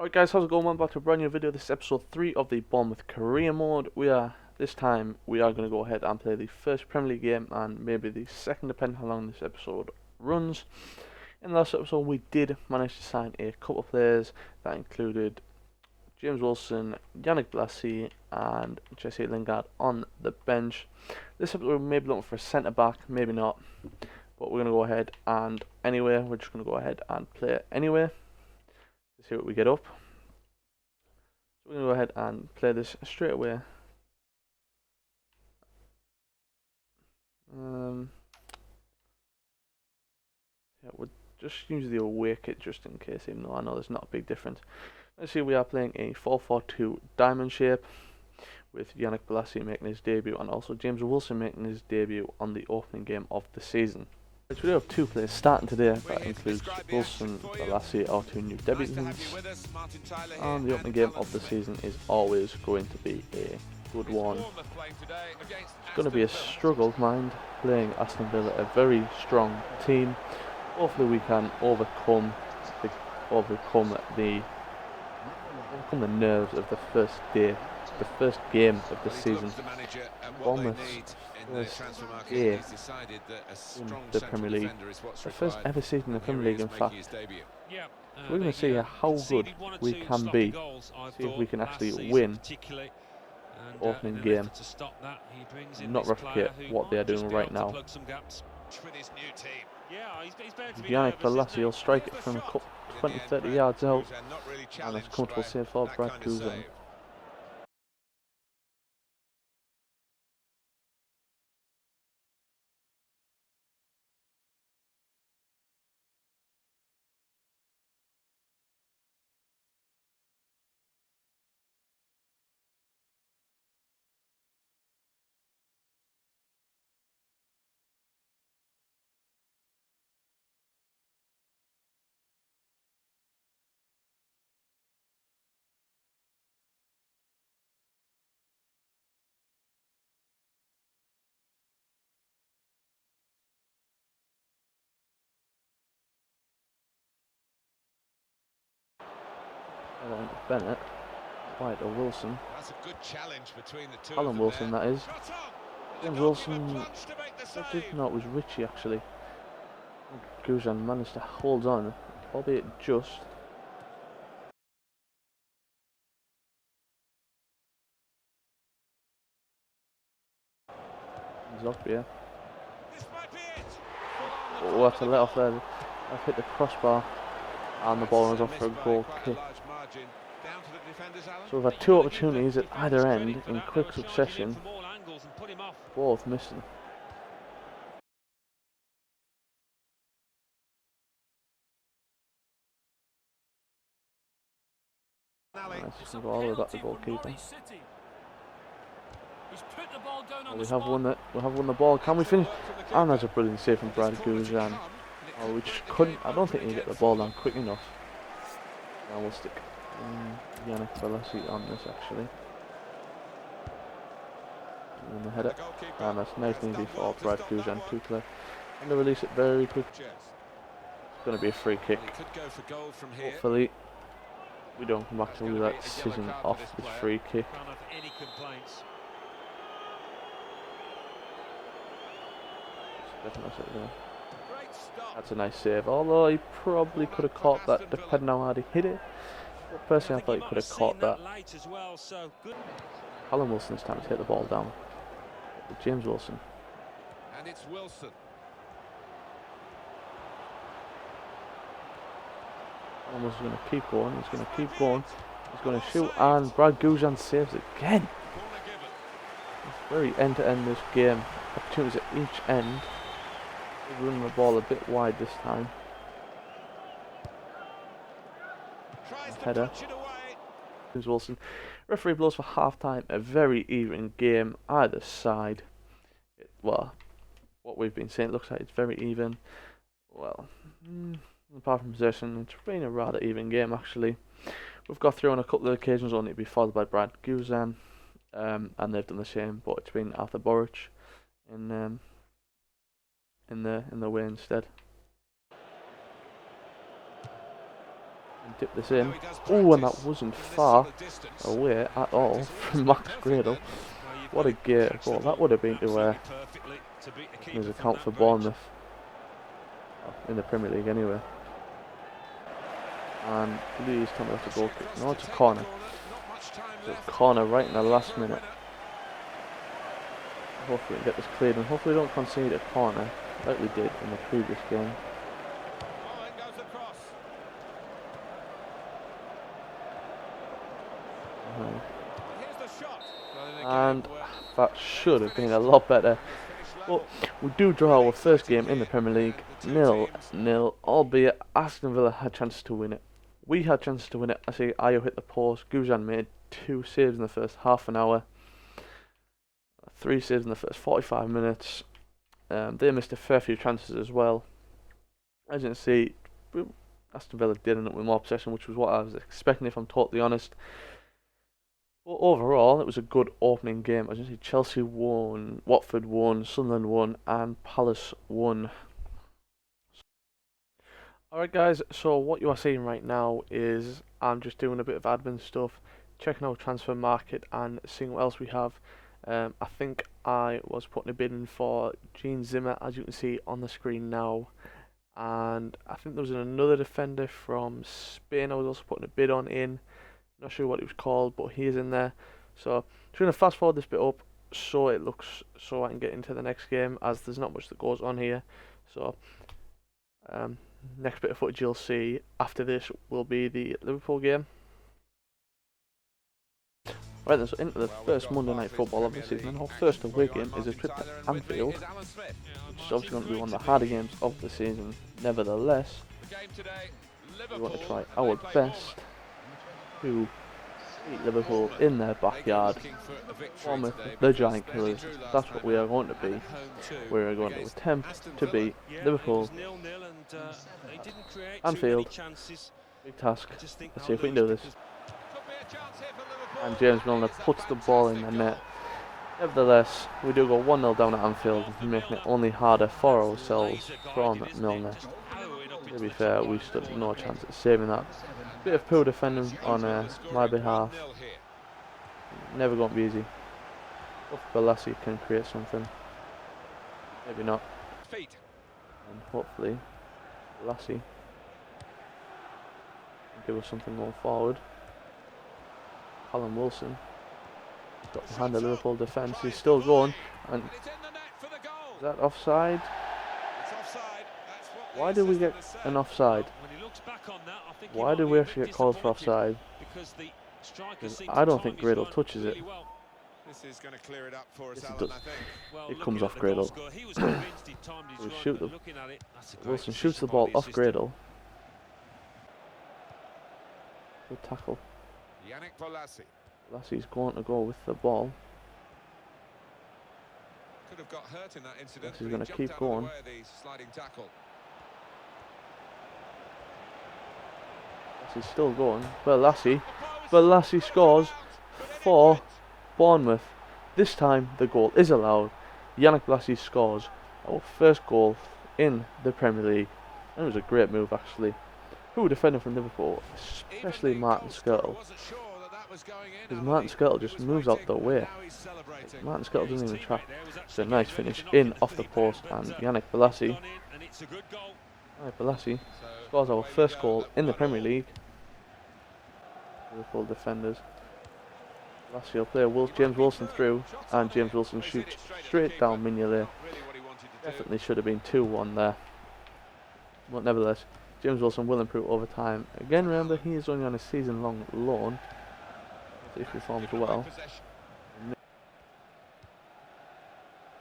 Alright guys, how's it going? Welcome back to a brand new video. This is episode 3 of the Bournemouth career mode. This time we are going to go ahead and play the first Premier League game and maybe the second, depending how long this episode runs. In the last episode we did manage to sign a couple of players that included James Wilson, Yannick Blassie and Jesse Lingard on the bench. This episode we may be looking for a centre back, maybe not, but we're going to go ahead and we're just going to go ahead and play it anyway. See what we get up. So we're going to go ahead and play this straight away. Yeah, we'll just use the away kit just in case, even though I know there's not a big difference. Let's see, we are playing a 4-4-2 diamond shape with Yannick Blassie making his debut and also James Wilson making his debut on the opening game of the season. So we do have two players starting today. That includes Wilson and Blassie, our two new debutants. And the opening game of the season is always going to be a good one. It's going to be a struggle, mind, playing Aston Villa, a very strong team. Hopefully we can overcome the nerves of the first game of the season. Bournemouth's first game in the Premier League, the first ever season in the Premier League, in fact. We're going to see how good we can be, see if we can actually win the opening game, not replicate what they are doing right now. Yannick Blassie will strike it from 20-30 yards out, and it's a comfortable save for Brad Guzan. Bennett, wide to Wilson. That's a good challenge between the two. Alan Wilson, that is. James Wilson, I did not, it was Richie actually. Guzan managed to hold on, albeit just. Zogbia. Oh, that's a let off there. I've hit the crossbar and the ball runs off for a goal kick. So we've had two opportunities at either end in quick succession, both missing. Nice, go all the way back to the goalkeeper. Oh, we have won the ball. Can we finish? And that's a brilliant save from Brad Guzan. Oh, we just couldn't. I don't think we get the ball down quick enough. Now we'll stick Yannick Blassie on this actually. And the header. And that's nice and easy for Brad Guzan to play. And they release it very quick. It's going to be a free kick. Hopefully we don't come back to that decision off this free kick. That's a nice save, although he probably could have caught that depending on how he hit it. But personally I thought he could have caught that. Alan Wilson this time to hit the ball down. James Wilson. And it's Wilson. Alan Wilson's going to keep going, he's going to keep going. He's going to shoot and Brad Guzan saves again. It's very end to end this game. Opportunities at each end. Running the ball a bit wide this time. Header. James Wilson. Referee blows for half time. A very even game either side. Well, what we've been saying, it looks like it's very even. Well, apart from possession, it's been a rather even game actually. We've got through on a couple of occasions only to be followed by Brad Guzan, and they've done the same, but it's been Arthur Boric in the way instead. Dip this in. Oh, and that wasn't far away at all from Max Gradle. What a great goal that would have been to his account for Bournemouth. In the Premier League anyway. And please tell me that's a goal kick. No, it's a corner. It's a corner right in the last minute. Hopefully we can get this cleared and hopefully we don't concede a corner like we did in the previous game. And that should have been a lot better. But we do draw our first game in the Premier League 0-0, albeit Aston Villa had chances to win it. We had chances to win it. I see Ayo hit the post. Guzan made 2 saves in the first half an hour. 3 saves in the first 45 minutes. They missed a fair few chances as well. As you can see, Aston Villa did end up with more possession, which was what I was expecting if I'm totally honest. But overall, it was a good opening game. As you can see, Chelsea won, Watford won, Sunderland won, and Palace won. Alright guys, so what you are seeing right now is I'm just doing a bit of admin stuff, checking out transfer market and seeing what else we have. I think I was putting a bid in for Gene Zimmer, as you can see on the screen now. And I think there was another defender from Spain I was also putting a bid on in. Not sure what it was called, but he is in there. So I'm just going to fast forward this bit up so it looks, so I can get into the next game, as there's not much that goes on here. So next bit of footage you'll see after this will be the Liverpool game. Right then, so into the first Monday Night Football of the season. Our first away game is a trip to Anfield, which is obviously going to be one of the harder games of the season. Nevertheless, we want to try our best to beat Liverpool in their backyard. Bournemouth, the Giant Killers. That's what we are going to be. We are going to attempt to beat Liverpool. Anfield. Big task. Let's see if we can do this. And James Milner puts the ball in the net. Nevertheless, we do go 1-0 down at Anfield, making it only harder for ourselves from Milner. To be fair, we stood no chance at saving that. Bit of poor defending on my behalf. Never going to be easy. If Balassi can create something. Maybe not. And hopefully, Balassi can give us something going forward. Callum Wilson got behind the Liverpool defence. He's still going. And is that offside? Why did we get an offside? Why did we actually get called for offside? Because I don't think Gradle touches it. This is going to clear it up for us, Yes, Alan, it does. I It comes off Gradle. Wilson shoots the ball off Gradle. Good tackle. Bolassi's going to go with the ball. Could have got hurt in that incident. He's going to keep going. He's still going. Balassi scores for Bournemouth. This time the goal is allowed. Yannick Balassi scores our first goal in the Premier League. And it was a great move actually. Who defender from Liverpool, especially Martin Skirtle. Because Martin Skirtle just moves out the way. Martin Skirtle doesn't even try. It's a nice finish in off the post, and Yannick Balassi scores our first goal in the Premier League. Liverpool defenders. Balassi will play James Wilson through, and James Wilson shoots straight down Mignolet. Definitely should have been 2-1 there. But nevertheless, James Wilson will improve over time. Again, remember, he is only on a season-long loan. If he performs well.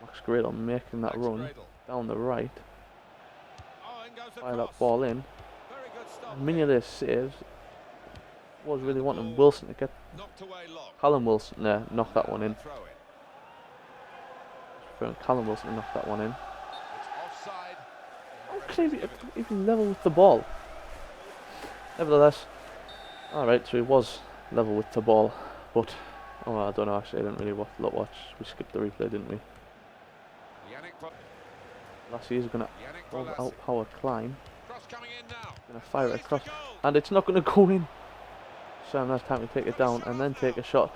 Max Gradle making that run down the right. Fire that ball in. Mignolet saves. Was really wanting Wilson to get Callum Wilson there, knock that one in. Callum Wilson to knock that one in. How can he be even level with the ball? Nevertheless, alright, so he was level with the ball, but oh, I don't know, actually I didn't really watch. We skipped the replay, didn't we? Lassie is going to out power climb. coming in now. Gonna fire it across, and it's not gonna go in. Sam has time to take it down and then take a shot,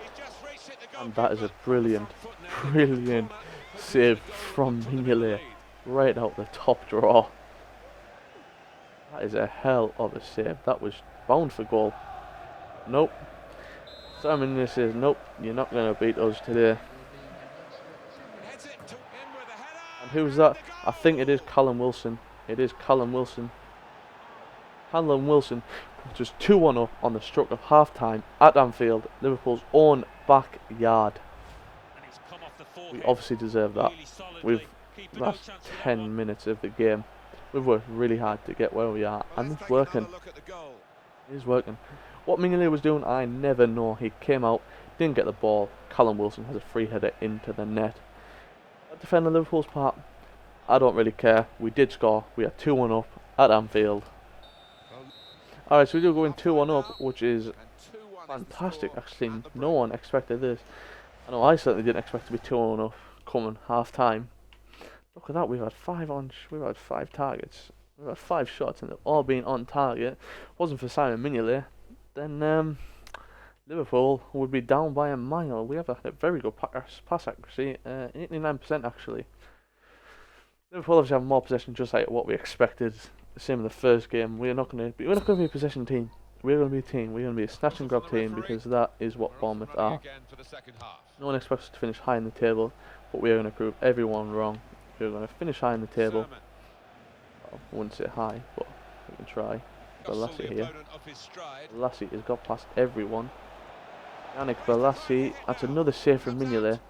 and that is a brilliant, brilliant save from Mignolet right out the top drawer. That is a hell of a save. That was bound for goal. Nope. Simon Mignolet says, nope, you're not gonna beat us today. And who's that? I think it is Callum Wilson. It is Callum Wilson. Callum Wilson just 2-1 up on the stroke of half-time at Anfield, Liverpool's own backyard. We obviously deserve that. We've last 10 minutes of the game, we've worked really hard to get where we are, and it's working. It is working. What Mignolet was doing, I never know. He came out, didn't get the ball. Callum Wilson has a free header into the net. At defender Liverpool's part, I don't really care. We did score. We are 2-1 up at Anfield. Alright, so we do go in 2-1 up, which is fantastic actually. No one expected this. I know I certainly didn't expect to be 2-1 up coming half time. Look at that, we've had 5 targets. We've had 5 shots and they've all been on target. Wasn't for Simon Mignolet, then Liverpool would be down by a mile. We have a very good pass accuracy, 89% actually. Liverpool obviously have more possession, just like what we expected. Same in the first game. We're not going to be a possession team. We're going to be a team. We're going to be a snatch and grab team, because that is what Bournemouth are. No one expects us to finish high in the table, but we are going to prove everyone wrong. We're going to finish high in the table. Well, I wouldn't say high, but we can try. Balassi here. Balassi has got past everyone. Yannick Balassi. That's another save from Mignolet.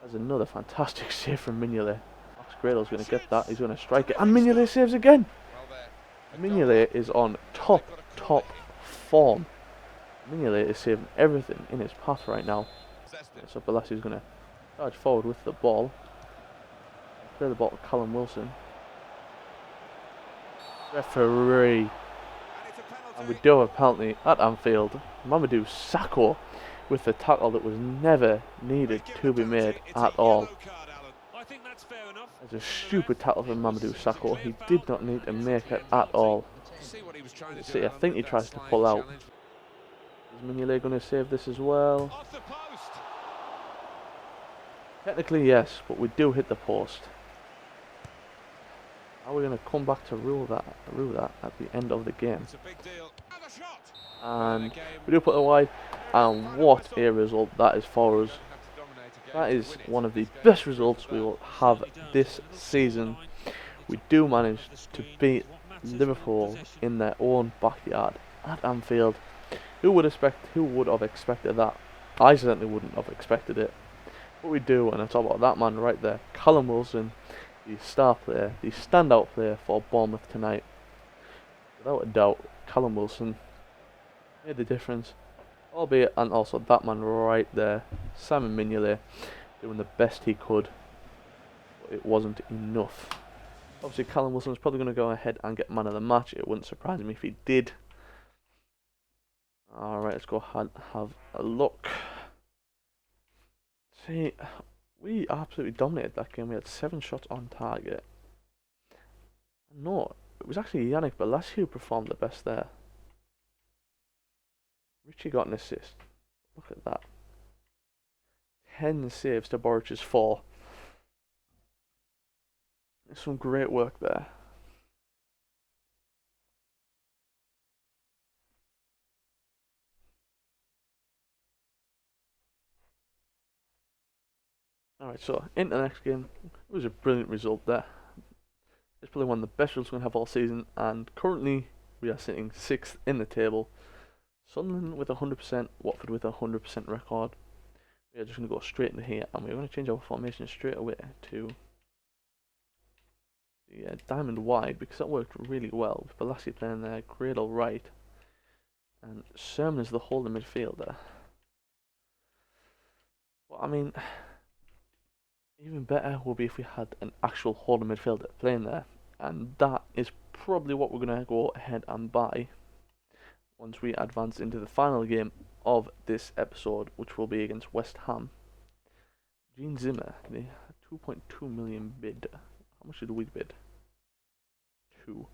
That's another fantastic save from Mignolet. Grado's going to get that, he's going to strike it, and Mignolet saves again! Mignolet is on top form. Mignolet is saving everything in his path right now. So Balassi's going to charge forward with the ball. Play the ball to Callum Wilson. Referee. And we do have a penalty at Anfield. Mamadou Sakho with the tackle that was never needed to be made at all. It's a stupid tackle from Mamadou Sakho. He did not need to make it at all. See, I think he tries to pull out. Is Mignolet going to save this as well? Technically yes, but we do hit the post. Are we going to come back to rule that at the end of the game? And we do put it wide, and what a result that is for us. That is one of the best results we will have this season. We do manage to beat Liverpool in their own backyard at Anfield. Who would have expected that? I certainly wouldn't have expected it. But we do, and I talk about that man right there, Callum Wilson, the star player, the standout player for Bournemouth tonight. Without a doubt, Callum Wilson made the difference. Albeit, and also that man right there, Simon Mignolet, doing the best he could, but it wasn't enough. Obviously, Callum Wilson is probably going to go ahead and get man of the match. It wouldn't surprise me if he did. Alright, let's go ahead and have a look. See, we absolutely dominated that game. We had 7 shots on target. No, it was actually Yannick Balassi who performed the best there. Richie got an assist. Look at that. 10 saves to Boric's 4. Some great work there. Alright, so into the next game. It was a brilliant result there. It's probably one of the best results we're going to have all season, and currently we are sitting 6th in the table. Sunderland with 100%, Watford with 100% record. We are just going to go straight into here, and we're going to change our formation straight away to the diamond wide, because that worked really well with Balassi playing there, Gradle right, and Sermon is the holding midfielder. Well, I mean, even better would be if we had an actual holding midfielder playing there, and that is probably what we're going to go ahead and buy once we advance into the final game of this episode, which will be against West Ham. Gene Zimmer, the 2.2 million bid. How much did we bid? 2.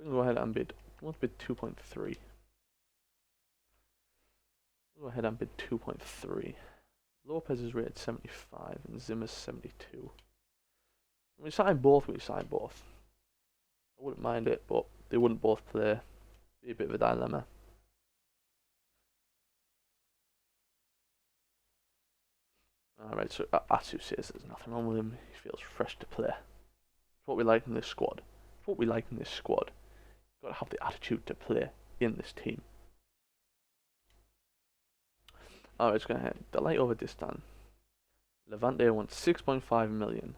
We can go ahead and bid. Let's bid 2.3. Go ahead and bid 2.3. Lopez is rated 75 and Zimmer's 72. We sign both. I wouldn't mind it, but they wouldn't both play. Be a bit of a dilemma. Alright, so Atsu says there's nothing wrong with him. He feels fresh to play. It's what we like in this squad. Got to have the attitude to play in this team. Alright, it's going to hit Delight over Distan. Levante wants 6.5 million.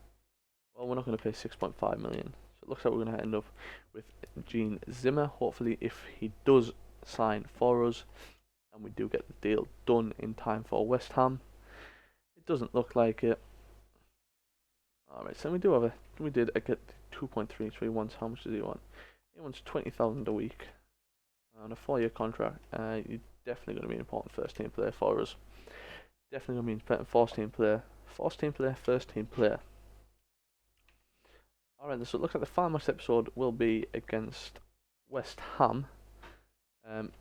Well, we're not going to pay 6.5 million. So it looks like we're going to end up with Gene Zimmer. Hopefully, if he does sign for us and we do get the deal done in time for West Ham. It doesn't look like it. Alright, so we did get 2.3, so he wants, how much does he want? He wants 20,000 a week. On a 4-year contract. You're definitely going to be an important first team player for us. Definitely going to be an important first team player. Alright, so it looks like the final match episode will be against West Ham. And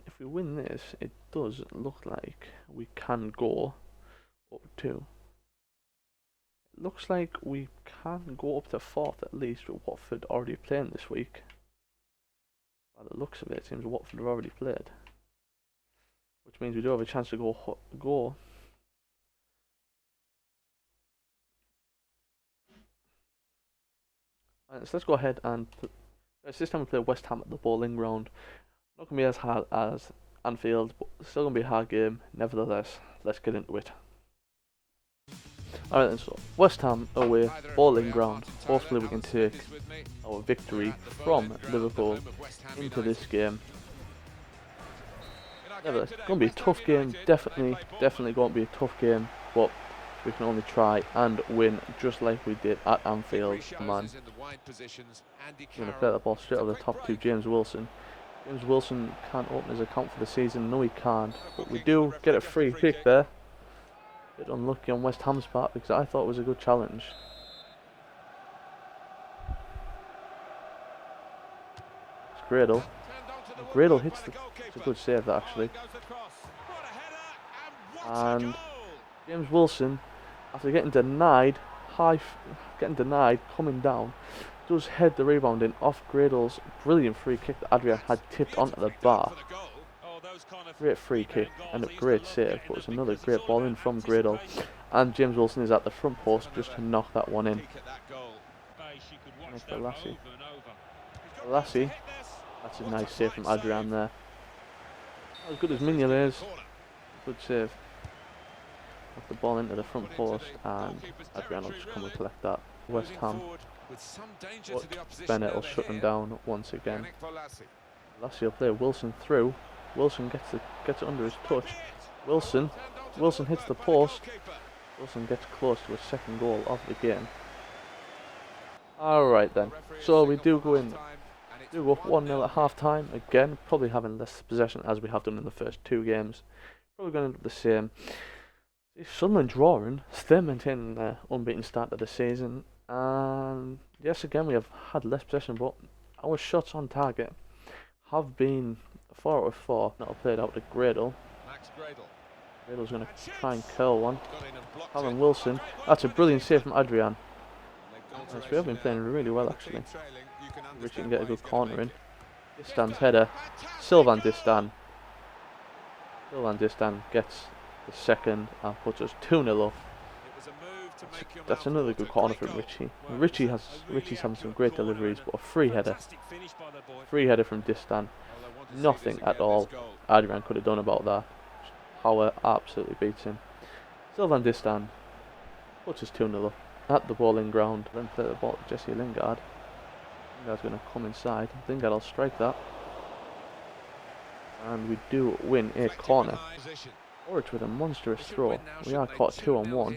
if we win this, it does look like we can go up to. It looks like we can go up to 4th at least, with Watford already playing this week. By the looks of it, it seems Watford have already played, which means we do have a chance to go. Right, so let's go ahead and this time we play West Ham at the Bowling Ground. Not gonna be as hard as Anfield, but still gonna be a hard game. Nevertheless, let's get into it. Alright then, so West Ham away, Bowling Ground. Hopefully we can take our victory from Liverpool into this game. Nevertheless, it's going to be a tough game, definitely going to be a tough game, but we can only try and win just like we did at Anfield. Man, we're going to play the ball straight over the top to James Wilson. James Wilson can't open his account for the season, no he can't, but we do get a free kick there. Bit unlucky on West Ham's part because I thought it was a good challenge. It's Gradle. Gradle hits the. It's a good save that actually. And James Wilson, after getting denied, coming down, does head the rebound in off Gradle's brilliant free kick that Adrian had tipped onto the bar. Great free kick and a great save, but it's another great ball in from Gradle, and James Wilson is at the front post just to knock that one in. Nice for Lassie. That's a nice save from Adrian there. Not as good as Mignolet is. Good save. Knock the ball into the front post, and Adrian will just come and collect that. West Ham, but Bennett will shut them down once again. Lassie will play Wilson through. Wilson gets it under his touch. Wilson hits the post. Wilson gets close to his second goal of the game. Alright then, so we do go up 1-0 at half time. Again, probably having less possession as we have done in the first 2 games. Probably going to end up the same. Sunderland drawing, still maintaining their unbeaten start to the season. And yes, again we have had less possession, but our shots on target have been 4 out of 4. That'll play it out to Gradle. Gradle's going to try and curl one. Callum Wilson. That's a brilliant save from Adrian. Yes, we have been playing really well actually. Richie can get a good corner in. Distan's header. Sylvain Distan. Sylvain Distan gets the second and puts us 2-0 up. That's another good corner from Richie. Richie's having some great deliveries, but a free header. Free header from Distan. Nothing at all Adrian could have done about that. Hauer absolutely beats him. Sylvain Distan puts us 2-0 up at the Bowling Ground. Then play the ball to Jesse Lingard. Lingard's going to come inside. Lingard will strike that. And we do win a corner. Orich with a monstrous throw. We are caught 2-on-1.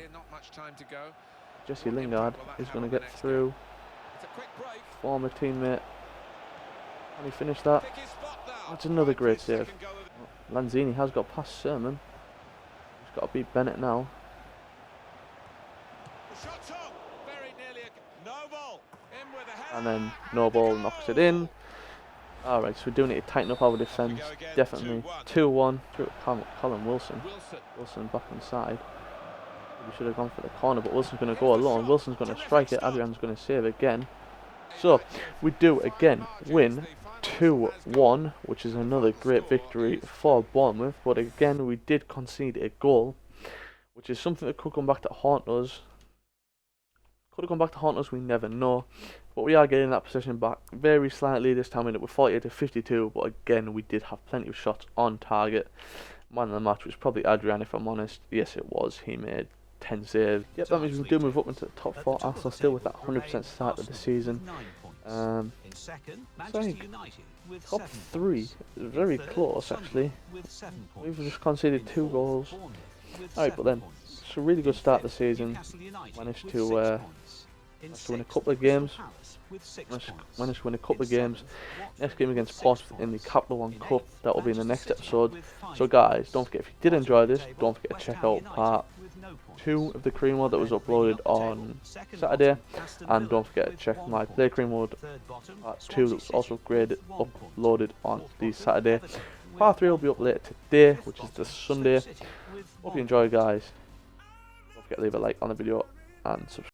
Jesse Lingard is going to get through. Former teammate. Can he finish that? That's another great save. Lanzini has got past Sermon. He's got to beat Bennett now. And then Noble knocks it in. Alright, so we do need to tighten up our defence, definitely. 2-1 through Colin Wilson. Wilson back inside. We should have gone for the corner, but Wilson's going to go alone. Wilson's going to strike it, Adrian's going to save again. So, we do again win 2-1, which is another great victory for Bournemouth. But again, we did concede a goal, which is something that could come back to haunt us. Could have come back to haunt us, we never know. But we are getting that possession back very slightly. This time we ended up with 48 to 52, but again, we did have plenty of shots on target. Man of the match was probably Adrian, if I'm honest. Yes, it was. He made 10 saves. Yep, that means we do move up into the top 4. Arsenal still with that 100% start of the season. So I think top 3 is very close, actually. We've just conceded 2 goals. Alright, but then it's a really good start of the season. Managed to win a couple of games. Managed to win a couple of games. Next game against Portsmouth in the Capital One Cup. That will be in the next episode. So guys, don't forget, if you did enjoy this, don't forget to check out part 2 of the career mode that was uploaded on Saturday, and don't forget to check my play career mode part 2 that was also uploaded on the Saturday. Part 3 will be up later today, which is the Sunday. Hope you enjoy, guys. Don't forget to leave a like on the video and subscribe.